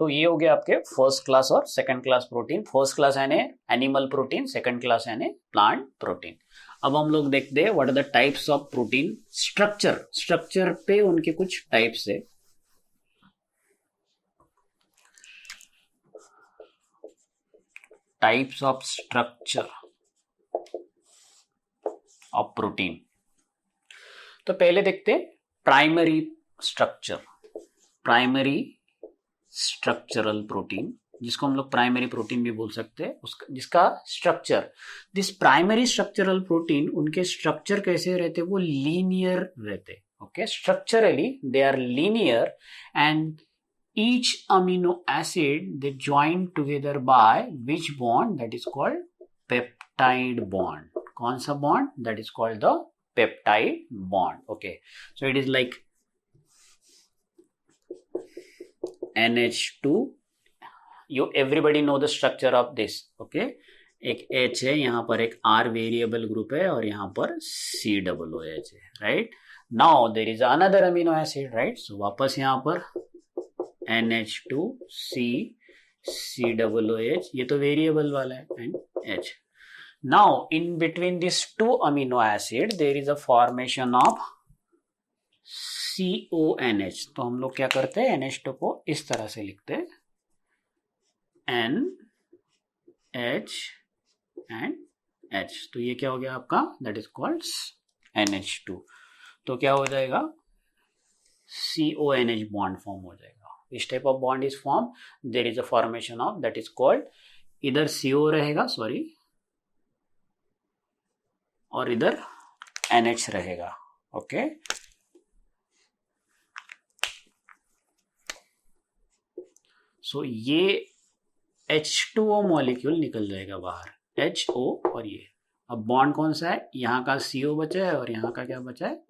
तो ये हो गया आपके फर्स्ट क्लास और second class protein. First class यानी एनिमल प्रोटीन, सेकंड क्लास यानी प्लांट प्रोटीन। अब हम लोग देखते हैं what are the types of protein. Structure पे उनके कुछ टाइप्स है। Types of structure of protein. तो पहले देखते हैं प्राइमरी स्ट्रक्चरल प्रोटीन, जिसको हम लोग प्राइमरी प्रोटीन भी बोल सकते हैं। उसका जिसका structure, this primary structural protein, उनके स्ट्रक्चर कैसे रहते, वो लीनियर रहते। Okay, structurally they are linear and each amino acid they join together by which bond? That is called peptide bond. कौन सा bond? That is called the peptide bond. Okay, so it is like NH2. You everybody know the structure of this. Okay, एक H है, यहाँ पर एक R variable group है और यहाँ पर COOH है, right? Now there is another amino acid, right? So वापस यहाँ पर NH2 COOH, ये तो वेरिएबल वाला है, and H. Now in between these two amino acid there is a formation of CONH. तो हम लोग क्या करते हैं, NH2 को इस तरह से लिखते हैं, NH and H. तो ये क्या हो गया आपका, that is called NH2. तो क्या हो जाएगा, CONH बॉन्ड फॉर्म हो जाएगा। Which type of bond is formed? There is a formation of, that is called, इधर CO रहेगा, सॉरी, और इधर NH रहेगा। ओके, सो ये H2O मॉलिक्यूल निकल जाएगा बाहर, HO, और ये अब बॉन्ड कौन सा है, यहाँ का CO बचा है और यहाँ का क्या बचा है,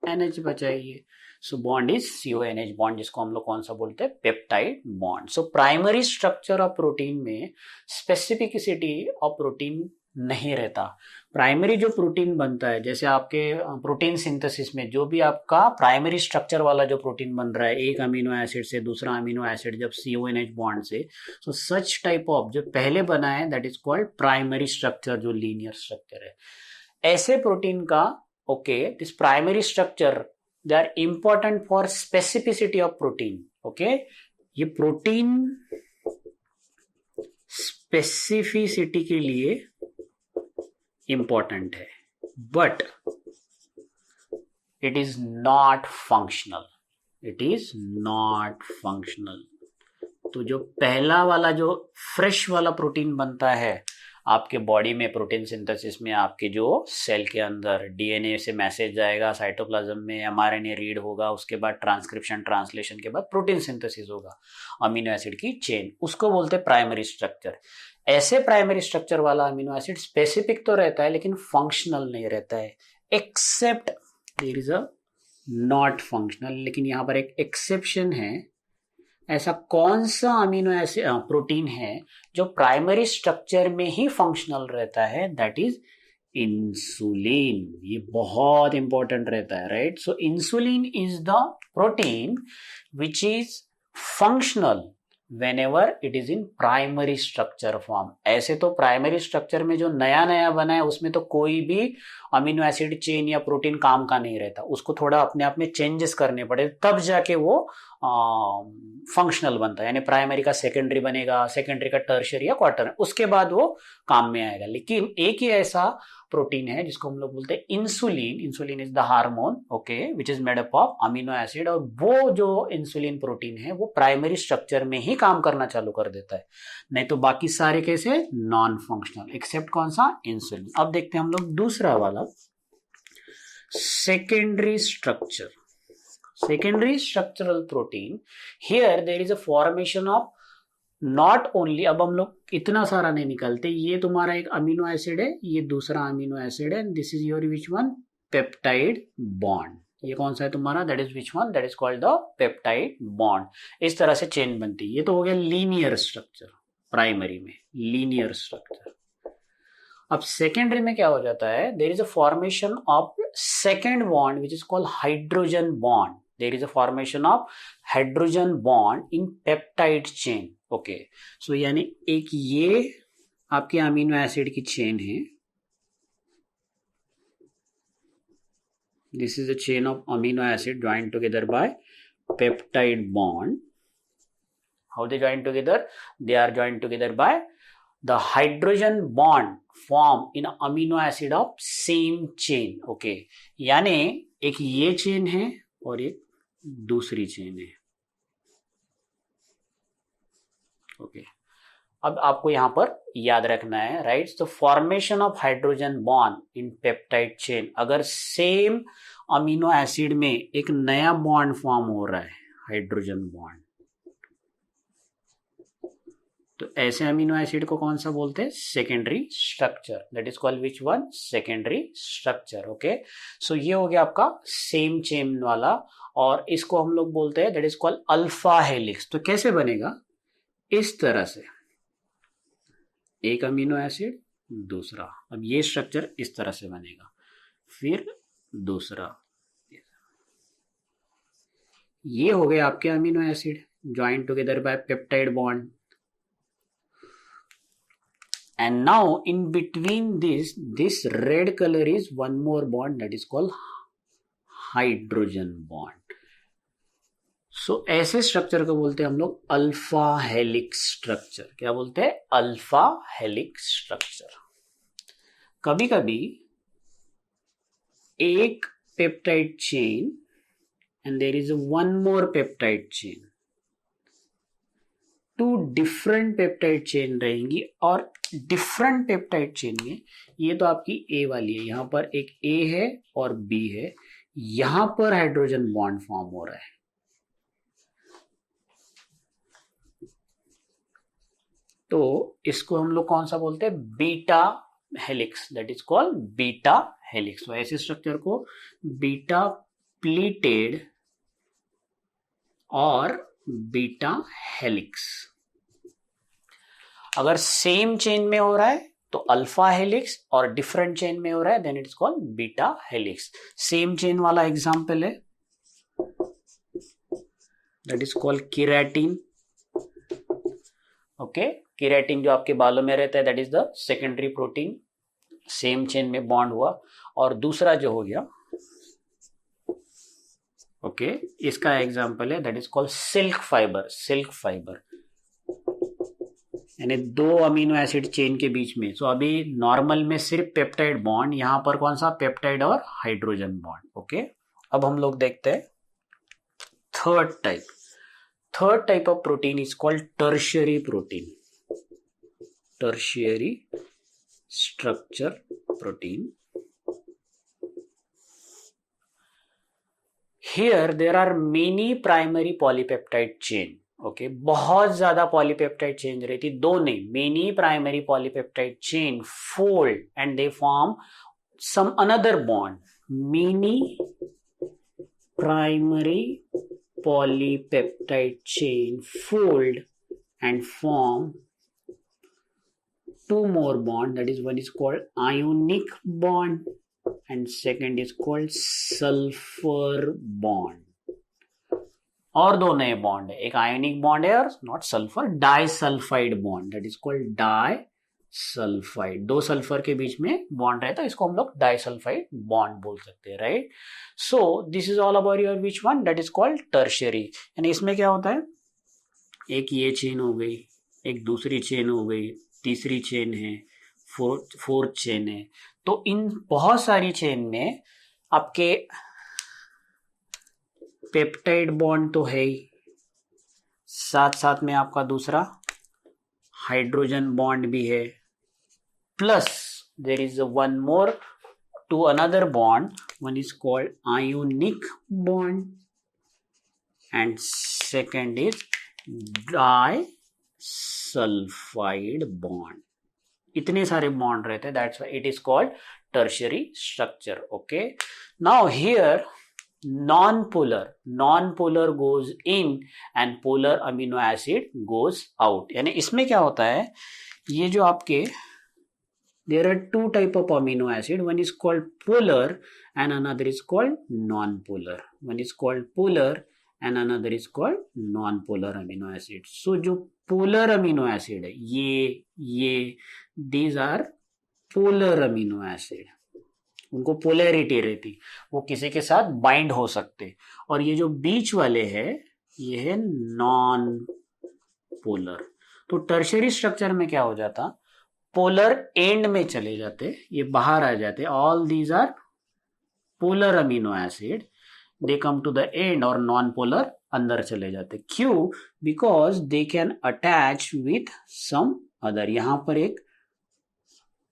NH बचा है ये। So bond is CONH bond, जिसको हम लोग कौन सा बोलते हैं, peptide bond. So primary structure of protein में स्पेसिफिसिटी ऑफ प्रोटीन नहीं रहता। प्राइमरी जो प्रोटीन बनता है, जैसे आपके प्रोटीन सिंथेसिस में जो भी आपका प्राइमरी स्ट्रक्चर वाला जो प्रोटीन बन रहा है, एक अमीनो एसिड से दूसरा अमीनो एसिड जब CONH बॉन्ड से, सो सच टाइप ऑफ जो पहले बना है, that is called primary structure, जो लीनियर स्ट्रक्चर है। ऐसे प्रोटीन का, okay, this primary structure they are important for specificity of protein. Okay, ये प्रोटीन स्पेसिफिसिटी के लिए इंपॉर्टेंट है, but it is not functional. तो जो पहला वाला जो फ्रेश वाला प्रोटीन बनता है आपके बॉडी में, प्रोटीन सिंथेसिस में, आपके जो सेल के अंदर DNA से मैसेज जाएगा, साइटोप्लाज्म में mRNA रीड होगा, उसके बाद ट्रांसक्रिप्शन, ट्रांसलेशन के बाद प्रोटीन सिंथेसिस होगा, अमीनो एसिड की चेन, उसको बोलते हैं प्राइमरी स्ट्रक्चर। ऐसे प्राइमरी स्ट्रक्चर वाला अमीनो एसिड स्पेसिफिक तो रहता है लेकिन फंक्शनल नहीं रहता है, except there is a not functional. लेकिन यहाँ पर एक एक्सेप्शन है। ऐसा कौन सा अमीनो एसिड प्रोटीन है जो प्राइमरी स्ट्रक्चर में ही फंक्शनल रहता है, दैट इज इंसुलिन। ये बहुत इंपॉर्टेंट रहता है, right? So insulin is the protein which is functional whenever it is in primary structure form। ऐसे तो प्राइमरी स्ट्रक्चर में जो नया नया बना है उसमें तो कोई भी अमीनो एसिड चेन या प्रोटीन काम का नहीं रहता, उसको थोड़ा अपने आप में चेंजेस करने पड़े तब जाके वो फंक्शनल बनता है। यानी प्राइमरी का सेकेंडरी बनेगा, सेकेंडरी का टर्शियरी या क्वार्टर, उसके बाद वो काम में आएगा। लेकिन एक ही ऐसा प्रोटीन है जिसको हम लोग बोलते हैं insulin. Insulin is the hormone, okay, which is made up of amino acid, और वो जो इंसुलिन प्रोटीन है वो प्राइमरी स्ट्रक्चर में ही काम करना चालू कर देता है, नहीं तो बाकी सारे कैसे, नॉन फंक्शनल, एक्सेप्ट कौन सा, इंसुलिन। अब देखते हैं हम लोग दूसरा वाला, secondary structure, secondary structural protein. Here there is a formation of not only, अब हम लोग इतना सारा नहीं निकालते, ये तुम्हारा एक अमीनो एसिड है, ये दूसरा अमीनो एसिड है, this is your which one, peptide bond. ये कौन सा है तुम्हारा, that is which one, that is called the peptide bond. इस तरह से चेन बनती है। ये तो हो गया लीनियर स्ट्रक्चर, प्राइमरी में लीनियर स्ट्रक्चर। अब सेकेंडरी में क्या हो जाता है, there is a formation of second bond which is called hydrogen bond. There is a formation of hydrogen bond in peptide chain. Okay, so यानी एक ये आपके अमीनो एसिड की चेन है. This is a chain of amino acid joined together by peptide bond. How they join together? They are join together by the hydrogen bond form in amino acid of same chain. okay, यानी एक ये chain है और एक दूसरी chain है. Okay, अब आपको यहां पर याद रखना है, राइट? तो formation of hydrogen bond in peptide chain, अगर सेम अमीनो एसिड में एक नया बॉन्ड फॉर्म हो रहा है, हाइड्रोजन बॉन्ड, तो ऐसे अमीनो एसिड को कौन सा बोलते हैं? Secondary structure. That is called which one? Secondary structure. Okay, so ये हो गया आपका सेम चेन वाला, और इसको हम लोग बोलते हैं that is called alpha helix. तो कैसे बनेगा? इस तरह से, एक अमीनो एसिड, दूसरा. अब ये स्ट्रक्चर इस तरह से बनेगा, फिर दूसरा. ये हो गए आपके amino acid join together by peptide bond. And now in between this red color is one more bond that is called hydrogen bond. So ऐसे स्ट्रक्चर को बोलते हैं हम लोग अल्फा हेलिक्स स्ट्रक्चर. क्या बोलते हैं? Alpha helix structure. कभी कभी एक peptide chain and there is one more peptide chain, two different peptide chain रहेंगी, और डिफरेंट पेप्टाइड चेन में ये तो आपकी ए वाली है, यहां पर एक ए है और बी है, यहां पर हाइड्रोजन बॉन्ड फॉर्म हो रहा है. तो इसको हम लोग कौन सा बोलते हैं? Beta helix. That is called beta helix. तो ऐसे स्ट्रक्चर को बीटा प्लीटेड और बीटा हेलिक्स. अगर सेम चेन में हो रहा है तो अल्फा हेलिक्स, और डिफरेंट चेन में हो रहा है then it is called beta helix. Same chain वाला एग्जांपल है, that is called keratin. Okay, keratin जो आपके बालों में रहता है that is the secondary protein, same chain में बॉन्ड हुआ. और दूसरा जो हो गया, ओके, इसका एग्जांपल है that is called silk fibre. Silk fibre यानी दो अमीनो एसिड चेन के बीच में. सो अभी नॉर्मल में सिर्फ पेप्टाइड बॉन्ड, यहां पर कौन सा? पेप्टाइड और हाइड्रोजन बॉन्ड. ओके, अब हम लोग देखते हैं third type. Third type of protein is called tertiary protein. Tertiary structure protein. Here there are many primary polypeptide chain. Okay, बहुत ज्यादा पॉलीपेप्टाइड चेन रहती, दो नहीं, many primary polypeptide chain fold and they form some another bond. Many primary polypeptide chain fold and form two more bond. That is, one is called ionic bond and second is called sulfur bond. और दो नए bond है, एक ionic bond है और not sulphur, disulphide bond. That is called disulphide. दो sulphur के बीच में बॉन्ड रहता है, इसको हम लोग डाइसल्फाइड बॉन्ड बोल सकते हैं, right? So this is all about your which one? That is called tertiary. यानी इसमें क्या होता है? एक ये चेन हो गई, एक दूसरी चेन हो गई, तीसरी चेन है, फोर्थ चेन है. तो इन बहुत सारी चेन में आपके पेप्टाइड बॉन्ड तो है ही, साथ साथ में आपका दूसरा हाइड्रोजन बॉन्ड भी है, plus there is one more two another bond. One is called ionic bond and second is disulphide bond. इतने सारे बॉन्ड रहते हैं, that's why it is called tertiary structure. Okay, now here non-polar goes in and polar amino acid goes out. यानी इसमें क्या होता है? ये जो आपके there are two type of amino acid, one is called polar and another is called non-polar. One is called polar and another is called non-polar amino acid. So जो polar amino acid है ये these are polar amino acid, उनको polarity रहती, वो किसी के साथ bind हो सकते, और ये जो बीच वाले हैं ये है नॉन पोलर। तो टर्शियरी स्ट्रक्चर में क्या हो जाता, पोलर एंड में चले जाते, ये बाहर आ जाते, all these are polar amino acid, they come to the end, और नॉन पोलर अंदर चले जाते। क्यों? Because they can attach with some other, यहां पर एक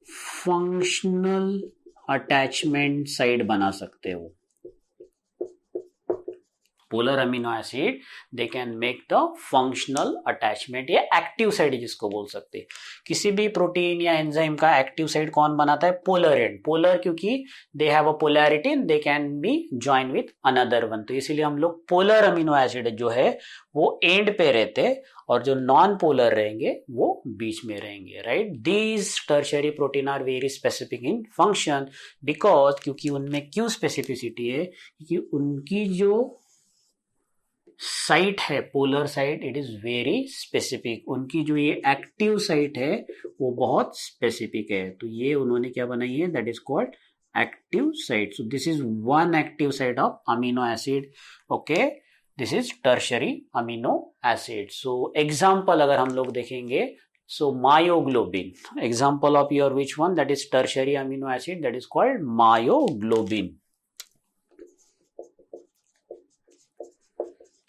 फंक्शनल अटैचमेंट साइड बना सकते हो। Polar amino acid they can make the functional attachment, या एक्टिव साइड जिसको बोल सकते। किसी भी प्रोटीन या एंजाइम का एक्टिव साइड कौन बनाता है? Polar and. पोलर क्योंकि they have a polarity, they can be join with another one, तो इसीलिए हम लोग पोलर अमीनो एसिड जो है वो एंड पे रहते, और जो नॉन पोलर रहेंगे वो बीच में रहेंगे, right. These tertiary protein are very specific in function, because क्योंकि उनमें क्यों स्पेसिफिसिटी है, क्योंकि उनकी जो साइट है polar site, it is very specific, उनकी जो ये एक्टिव साइट है वो बहुत स्पेसिफिक है, तो ये उन्होंने क्या बनाई है, that is called active site. So this is one active site of amino acid, okay, this is tertiary amino acid. So example अगर हम लोग देखेंगे, so myoglobin, example of your which one, that is tertiary amino acid, that is called myoglobin.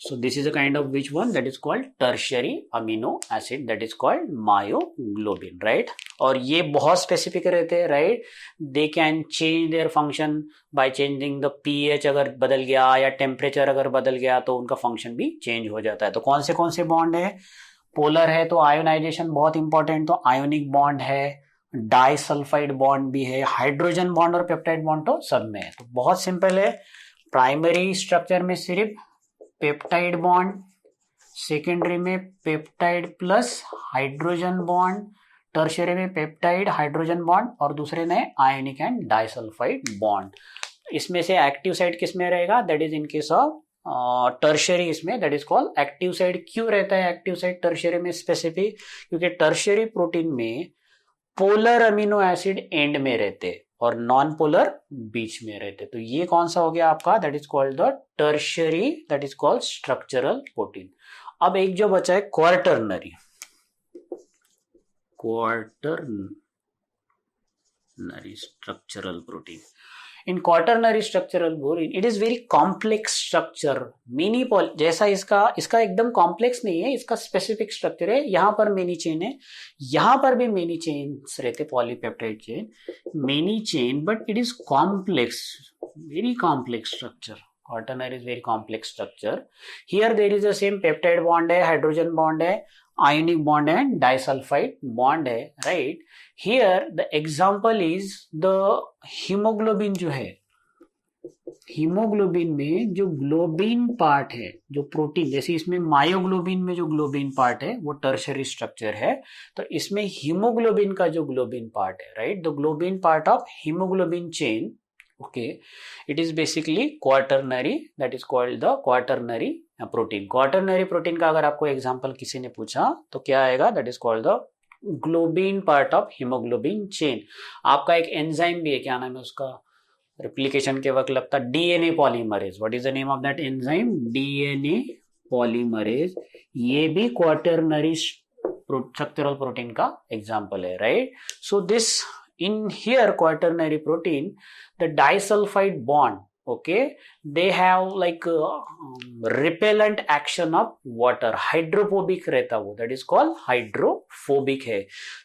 So this is a kind of which one, that is called tertiary amino acid, that is called myoglobin, right? और ये बहुत specific रहते हैं, right? They can change their function by changing the pH, अगर बदल गया या temperature अगर बदल गया तो उनका फंक्शन भी चेंज हो जाता है। तो कौन से बॉन्ड है? पोलर है तो आयोनाइजेशन बहुत इंपॉर्टेंट, तो आयोनिक बॉन्ड है, डाइसल्फाइड बॉन्ड भी है, हाइड्रोजन बॉन्ड और पेप्टाइड बॉन्ड तो सब में है। तो बहुत सिंपल है, प्राइमरी स्ट्रक्चर में सिर्फ पेप्टाइड बॉन्ड, सेकेंडरी में peptide plus hydrogen bond, tertiary में पेप्टाइड हाइड्रोजन बॉन्ड, और दूसरे में आयनिक एंड डाइसल्फाइड बॉन्ड। इसमें से एक्टिव साइड किस में रहेगा? That is in case of tertiary, इसमें that is called active side. क्यों रहता है एक्टिव साइड टर्शियरी में स्पेसिफिक? क्योंकि टर्शियरी प्रोटीन में पोलर अमीनो एसिड एंड में रहते और नॉन पोलर बीच में रहते। तो ये कौन सा हो गया आपका? That is called the tertiary, that is called structural protein. अब एक जो बचा है quaternary, structural protein. In quaternary structural protein it is very complex structure, many जैसा इसका एकदम कॉम्प्लेक्स नहीं है, इसका स्पेसिफिक स्ट्रक्चर है। यहां पर मेनी चेन है, यहां पर भी मेनी चेन्स रहते, polypeptide chain, many chain, but it is complex, very complex structure. Quaternary is very complex structure. Here there is the same peptide bond है, हाइड्रोजन बॉन्ड है, आयनिक बॉन्ड है, disulphide bond है, right. Here the example is the haemoglobin. जो है haemoglobin में जो globin part है, जो प्रोटीन, जैसे इसमें मायोग्लोबिन में जो ग्लोबिन पार्ट है वो टर्शियरी स्ट्रक्चर है, तो इसमें हीमोग्लोबिन का जो ग्लोबिन पार्ट है, right, the globin part of haemoglobin chain, okay, it is basically quaternary, that is called the quaternary protein। quaternary protein का अगर आपको एग्जांपल किसी ने पूछा तो क्या आएगा? that is called the globin part of haemoglobin chain. आपका एक एंजाइम भी है, क्या नाम है उसका, रेप्लिकेशन के वक्त लगता, DNA polymerase. What is the name of that enzyme? DNA polymerase. ये भी क्वाटरनरी स्ट्रक्चरल प्रोटीन का एग्जांपल है, right. So this in here quaternary protein, the disulfide bond, okay, they have like repellent action of water, hydrophobic रहता वो, that is called hydrophobic है।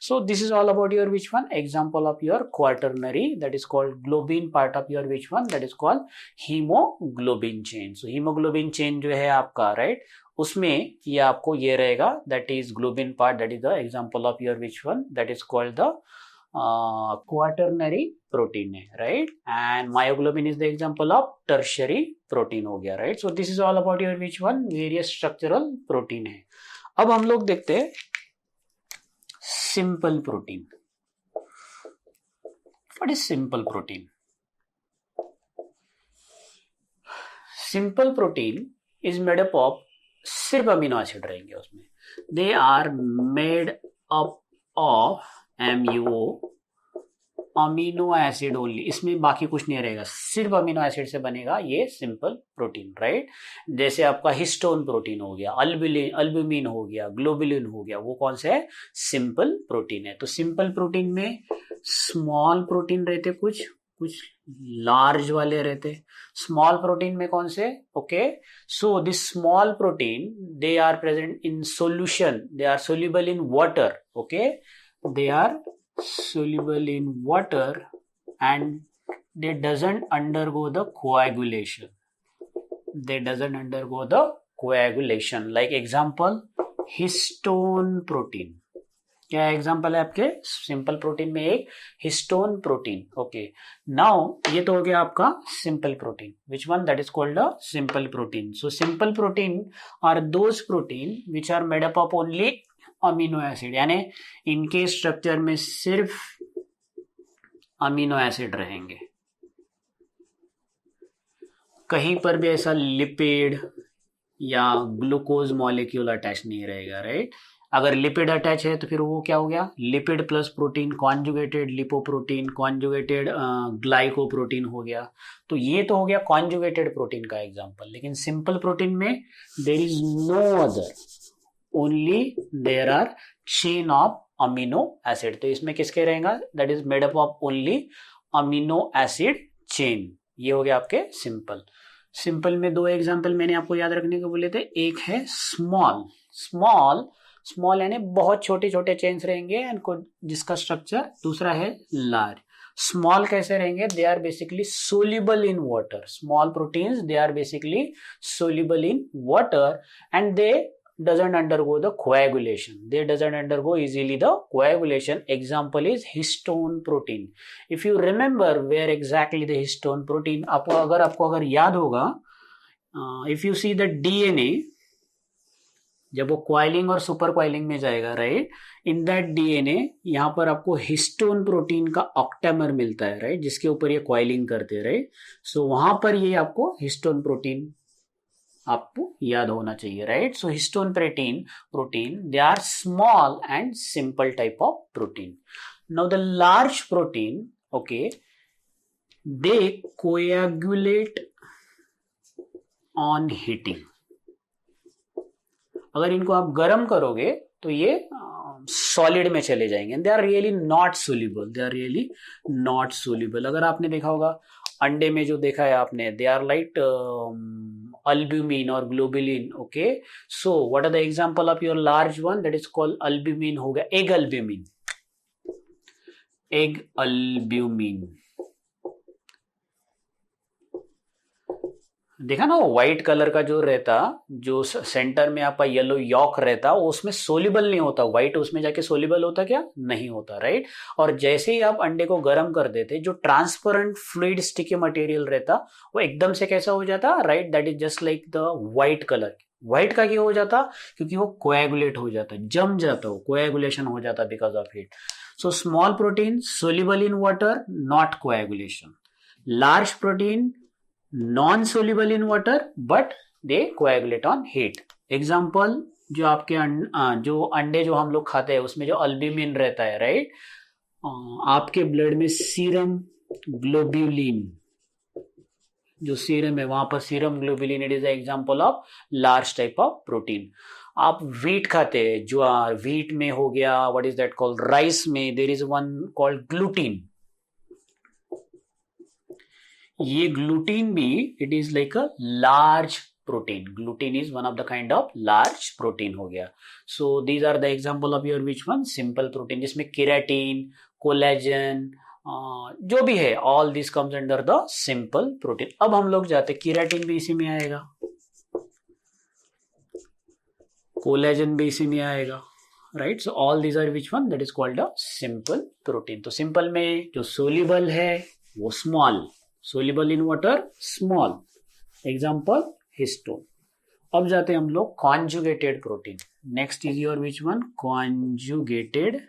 So this is all about your which one, example of your quaternary, that is called globin part of your which one, that is called hemoglobin chain। So hemoglobin chain जो है आपका, right, उसमें ये आपको ये रहेगा, that is globin part, that is the example of your which one, that is called the quaternary protein है, right, and myoglobin is the example of tertiary protein हो गया, right. So this is all about your which one, various structural protein है। अब हम लोग देखते हैं simple protein. What is simple protein? Simple protein is made up of, सिर्फ amino acid रहेंगे उसमें, they are made up of MUO, amino acid only, इसमें बाकी कुछ नहीं रहेगा, सिर्फ अमीनो एसिड से बनेगा ये सिंपल प्रोटीन, राइट। जैसे आपका हिस्टोन प्रोटीन हो गया, अल्बुमिन हो गया, ग्लोबुलिन हो गया, वो कौन से है, सिंपल प्रोटीन है। तो सिंपल प्रोटीन में स्मॉल प्रोटीन रहते, कुछ लार्ज वाले रहते। स्मॉल प्रोटीन में कौन से, okay, so this small protein they are present in solution, they are soluble in water, okay, they are soluble in water and they doesn't undergo the coagulation, they doesn't undergo the coagulation, like example histone protein, क्या example है आपके simple protein में, एक histone protein, okay. Now ये तो हो गया आपका simple protein, which one, that is called a simple protein. So simple protein are those protein which are made up of only amino acid, यानी इनके स्ट्रक्चर में सिर्फ अमीनो एसिड रहेंगे, कहीं पर भी ऐसा लिपिड या ग्लूकोज मॉलिक्यूल अटैच नहीं रहेगा, राइट। अगर लिपिड अटैच है तो फिर वो क्या हो गया, lipid plus protein, conjugated lipoprotein, conjugated glycoprotein हो गया। तो ये तो हो गया कॉन्जुगेटेड प्रोटीन का एग्जांपल। लेकिन सिंपल प्रोटीन में there is no other, only there are chain of amino acid. तो इसमें किसके रहेगा, that is made up of only amino acid chain. ये हो गया आपके सिंपल। सिंपल में दो एग्जांपल मैंने आपको याद रखने को बोले थे, एक है स्मॉल, स्मॉल यानी बहुत छोटे छोटे चेन्स रहेंगे एंड जिसका स्ट्रक्चर, दूसरा है लार्ज। स्मॉल कैसे रहेंगे, they are basically soluble in water, small proteins they are basically soluble in water and they doesn't undergo the coagulation, they doesn't undergo easily the coagulation. Example is histone protein. If you remember where exactly the histone protein, आपको अगर याद होगा, if you see the DNA, जब वो coiling और super coiling में जाएगा, right, in that DNA यहाँ पर आपको हिस्टोन प्रोटीन का ऑक्टेमर मिलता है, राइट, जिसके ऊपर ये क्वाइलिंग करते हैं, राइट। सो वहां पर ये आपको हिस्टोन प्रोटीन आपको याद होना चाहिए, right. So histone protein they are small and simple type of protein. Now the large protein, okay, they coagulate on heating. अगर इनको आप गर्म करोगे तो ये सॉलिड में चले जाएंगे, they are really not soluble, they are really not soluble. अगर आपने देखा होगा अंडे में जो देखा है आपने, they are like albumin or globulin, okay, so what are the example of your large one, that is called albumin हो गया, egg albumin देखा ना, वो व्हाइट कलर का जो रहता, जो सेंटर में आपका येलो यॉक रहता, वो उसमें सोल्यूबल नहीं होता, व्हाइट उसमें जाके सोल्यूबल होता क्या, नहीं होता, राइट। और जैसे ही आप अंडे को गर्म कर देते, जो ट्रांसपेरेंट फ्लूइड स्टिकी मटेरियल रहता वो एकदम से कैसा हो जाता, right, that is just like the white colour. White का क्यों हो जाता, क्योंकि वो कोएगुलेट हो जाता, जम जाता, वो कोएगुलेशन हो जाता because of heat. So small protein soluble in water, not coagulation. Large protein non soluble in water but they coagulate on heat. Example, जो आपके जो अंडे जो हम लोग खाते हैं उसमें जो अल्ब्यूमिन रहता है, राइट, आपके ब्लड में सीरम ग्लोब्यूलिन, जो सीरम है वहां पर serum globulin, it is example of large type of protein. आप व्हीट खाते हैं, ज्वार, व्हीट में हो गया, what is that called, rice में there is one called gluten. ये ग्लूटीन भी it is like a large protein, gluten is one of the kind of large protein हो गया। So these are the example of your which one, simple protein, जिसमें keratin, collagen, जो भी है, all this comes under the simple protein. अब हम लोग जाते, केराटिन भी इसी में आएगा, कोलेजन भी इसी में आएगा, right. So all these are which one, that is called a simple protein. तो सिंपल में जो सोल्यूबल है वो small, soluble in water small, example histone. अब जाते हैं हम लोग conjugated protein. Next is your which one, conjugated,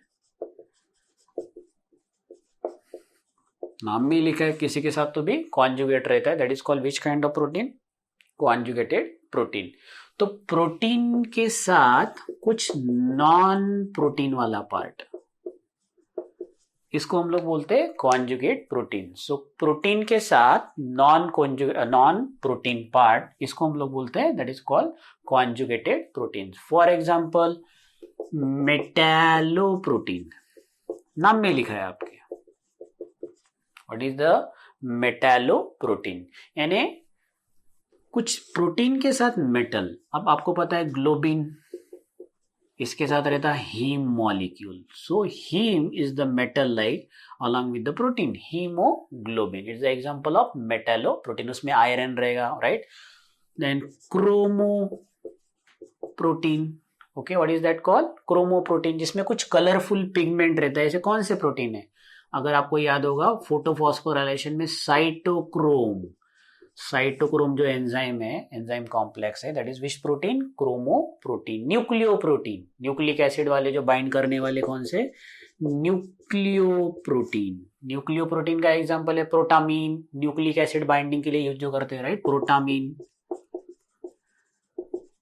नाम भी लिखा है, किसी के साथ तो भी कॉन्जुगेट रहता है, that is called which kind of protein, conjugated protein. तो प्रोटीन के साथ कुछ नॉन प्रोटीन वाला पार्ट, इसको हम लोग बोलते हैं कॉन्जुगेट प्रोटीन। सो प्रोटीन के साथ नॉन प्रोटीन पार्ट, इसको हम लोग बोलते हैं that is called conjugated protein. For example metalloprotein, नाम में लिखा है आपके, व्हाट इज द मेटालोप्रोटीन, यानी कुछ प्रोटीन के साथ मेटल। अब आपको पता है ग्लोबिन, इसके साथ रहता है heme molecule. So heme is the metal like along with the protein, hemoglobin is the example of metalloprotein. उसमें आयरन रहेगा, right. Then chromoprotein, okay, what is that called, chromoprotein, जिसमें कुछ कलरफुल पिगमेंट रहता है। ऐसे कौन से प्रोटीन है, अगर आपको याद होगा फोटोफॉस्फोराइलेशन में साइटोक्रोम जो एंजाइम है, एंजाइम कॉम्प्लेक्स है, that is which protein, chromoprotein. Nucleoprotein, nucleic acid वाले जो बाइंड करने वाले कौन से, न्यूक्लियोप्रोटीन। न्यूक्लियोप्रोटीन का एग्जांपल है प्रोटामीन, न्यूक्लिक एसिड बाइंडिंग के लिए यूज जो करते हैं, right, protamine.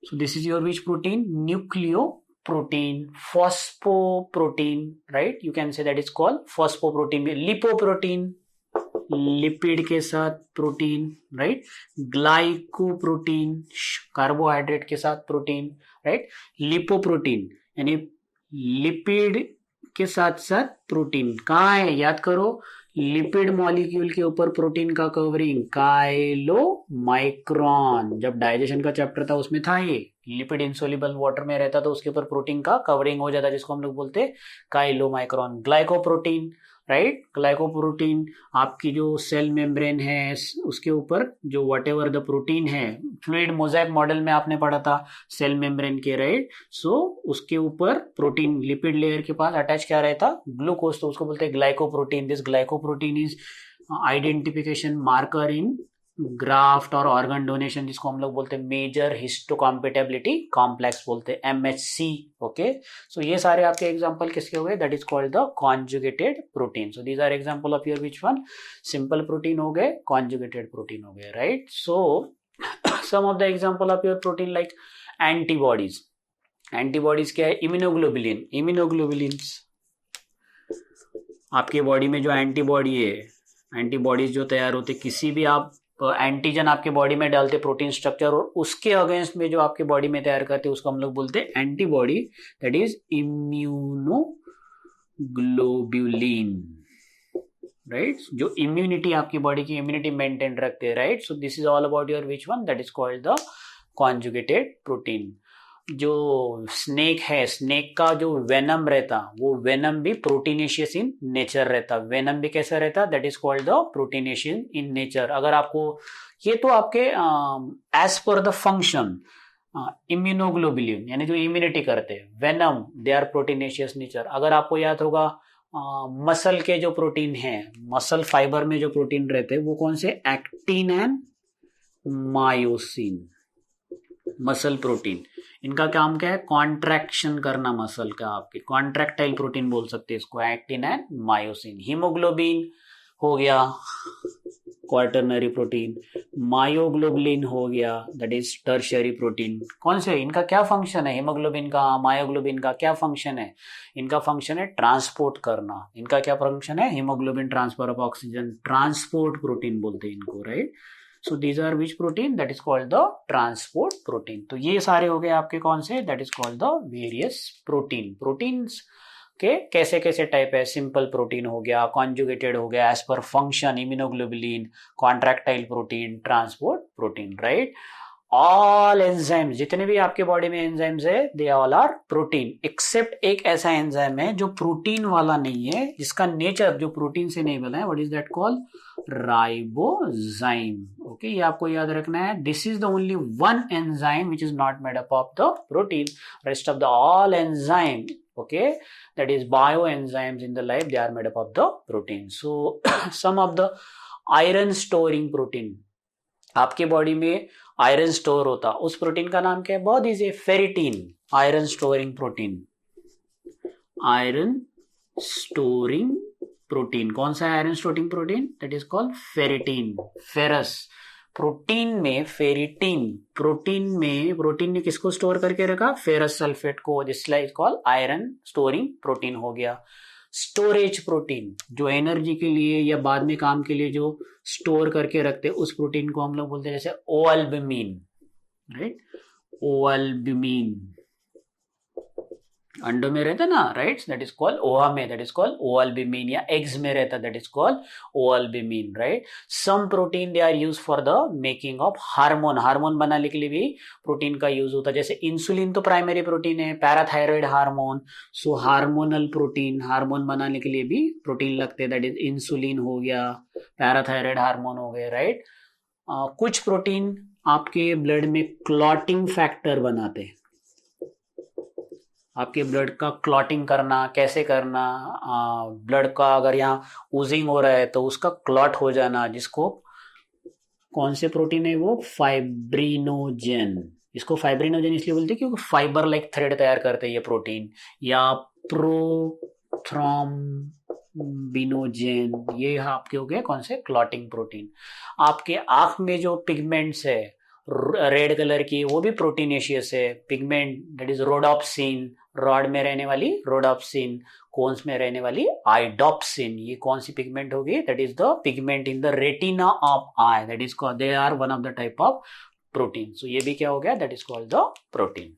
So this is your which protein, nucleoprotein. Phosphoprotein, right, you can say that is called phosphoprotein. Lipoprotein, lipid के साथ प्रोटीन, राइट। ग्लाइकोप्रोटीन, कार्बोहाइड्रेट के साथ प्रोटीन, राइट। लिपोप्रोटीन यानी लिपिड के साथ साथ प्रोटीन। कहाँ है, याद करो, लिपिड मॉलिक्यूल के ऊपर प्रोटीन का कवरिंग काइलोमाइक्रॉन। जब डाइजेशन का चैप्टर था उसमें था ये, लिपिड इंसोल्युबल वाटर में रहता तो उसके ऊपर प्रोटीन का कवरिंग हो जाता, जिसको हम लोग बोलते हैं काइलोमाइक्रॉन। ग्लाइकोप्रोटीन, राइट, ग्लाइकोप्रोटीन आपकी जो सेल मेम्ब्रेन है उसके ऊपर जो वट एवर द प्रोटीन है, फ्लूइड मोजाइक मॉडल में आपने पढ़ा था सेल मेम्ब्रेन के, राइट। सो उसके ऊपर प्रोटीन लिपिड लेयर के पास अटैच क्या रहता, ग्लूकोज, तो उसको बोलते हैं glycoprotein. This glycoprotein is identification marker in graft और ऑर्गन डोनेशन, जिसको हम लोग बोलते हैं मेजर हिस्टोकॉम्पेटेबिलिटी कॉम्प्लेक्स बोलते हैं, MHC। ओके, सो ये सारे आपके एग्जांपल किसके हुए, that is called the conjugated protein. So these are example of your which one, simple protein हो गए, कॉन्जुगेटेड प्रोटीन हो गए, right. So some of the example of your protein like antibodies. Antibodies क्या है, immunoglobulin. Immunoglobulins आपके body में जो antibody है, एंटीबॉडीज जो तैयार होते, किसी भी आप एंटीजन आपके बॉडी में डालते प्रोटीन स्ट्रक्चर, और उसके अगेंस्ट में जो आपके बॉडी में तैयार करते उसको हम लोग बोलते हैं antibody, that is immunoglobulin, right, जो इम्यूनिटी आपकी बॉडी की इम्यूनिटी मेंटेन रखते हैं, right. So this is all about your which one, that is called the conjugated protein. जो स्नेक है, स्नेक का जो वेनम रहता, वो वेनम भी प्रोटीनेशियस इन नेचर रहता। वेनम भी कैसा रहता, that is called the proteinaceous in nature. अगर आपको ये तो आपके as per the function, immunoglobulin यानी जो इम्यूनिटी करते हैं, venom they are proteinaceous nature. अगर आपको याद होगा मसल के जो प्रोटीन है, मसल फाइबर में जो प्रोटीन रहते हैं वो कौन से, actin and myosin, muscle protein. इनका काम क्या है, कॉन्ट्रैक्शन करना मसल का, आपके कॉन्ट्रैक्टाइल प्रोटीन बोल सकते हैं इसको, एक्टिन एंड मायोसिन। हीमोग्लोबिन हो गया क्वार्टरनरी प्रोटीन, मायोग्लोबुलिन हो गया दैट इज टर्शियरी प्रोटीन। कौन से, इनका क्या फंक्शन है, हीमोग्लोबिन का, मायोग्लोबिन का क्या फंक्शन है, इनका फंक्शन है ट्रांसपोर्ट करना। इनका क्या फंक्शन है, haemoglobin transfer of oxygen, transport protein बोलते हैं इनको, right. So these are which protein, that is called the transport protein. तो ये सारे हो गए आपके कौन से, that is called the various protein. Proteins के कैसे कैसे टाइप है, सिंपल प्रोटीन हो गया, कॉन्जुगेटेड हो गया, as per function immunoglobulin, contractile protein, transport protein, right. All enzymes, जितने भी आपके बॉडी में एंजाइम्स है, they all are protein, except एक ऐसा एंजाइम है जो प्रोटीन वाला नहीं है, जिसका नेचर जो प्रोटीन से नहीं बना है, what is that called, ribozyme. Okay, ये आपको याद रखना है। This is the only one enzyme which is not made up of the protein, rest of the all enzyme, okay, that is bioenzymes in the life, they are made up of the protein. So some of the iron storing protein, आपके body में iron store होता, उस protein का नाम क्या है, बहुत easy, ferritin. Iron storing protein, iron storing protein, कौन सा है iron storing protein, that is called ferritin. Ferrous, protein में फेरिटीन, प्रोटीन ने किसको स्टोर करके रखा? फेरस सल्फेट को, this is called iron storing protein हो गया। स्टोरेज प्रोटीन, जो एनर्जी के लिए या बाद में काम के लिए जो स्टोर करके रखते हैं, उस प्रोटीन को हम लोग बोलते हैं जैसे ओअल्बुमिन, राइट, ओअल्बुमिन अंडों में रहता ना, राइट, दैट इज कॉल्ड ओहा में, दैट इज कॉल्ड ओअल्बुमिन, या एग्स में रहता, that is called ovalbumin, right. Some protein they are use for the making of hormone, hormone बनाने के लिए भी प्रोटीन का यूज होता है, जैसे इंसुलिन तो प्राइमरी प्रोटीन है, पैराथायरॉइड हार्मोन, सो हार्मोनल प्रोटीन, हार्मोन बनाने के लिए भी प्रोटीन लगते हैं, दैट इज इंसुलिन हो गया, पैराथायरॉइड हार्मोन हो गए, राइट। कुछ प्रोटीन आपके ब्लड में क्लॉटिंग फैक्टर बनाते हैं, आपके ब्लड का क्लॉटिंग करना, कैसे करना, ब्लड का अगर यहाँ ऊजिंग हो रहा है तो उसका क्लॉट हो जाना, जिसको कौन से प्रोटीन है वो? फाइब्रिनोजेन। इसको फाइब्रिनोजेन इसलिए बोलते हैं क्योंकि फाइबर लाइक थ्रेड तैयार करते हैं ये प्रोटीन, या प्रोथ्रोम्बिनोजेन, ये आपके हो गए कौन से? Clotting protein. आपके आंख में जो पिगमेंट्स है रेड कलर की, वो भी प्रोटीनेशियस है, pigment, that is rhodopsin, rod में रहने वाली रोडोप्सिन, कोन्स में रहने वाली आइडोप्सिन, ये कौन सी पिगमेंट होगी? That is the pigment in the retina of eye, that is called, they are one of the type of protein. So ये भी क्या हो गया? That is called the protein.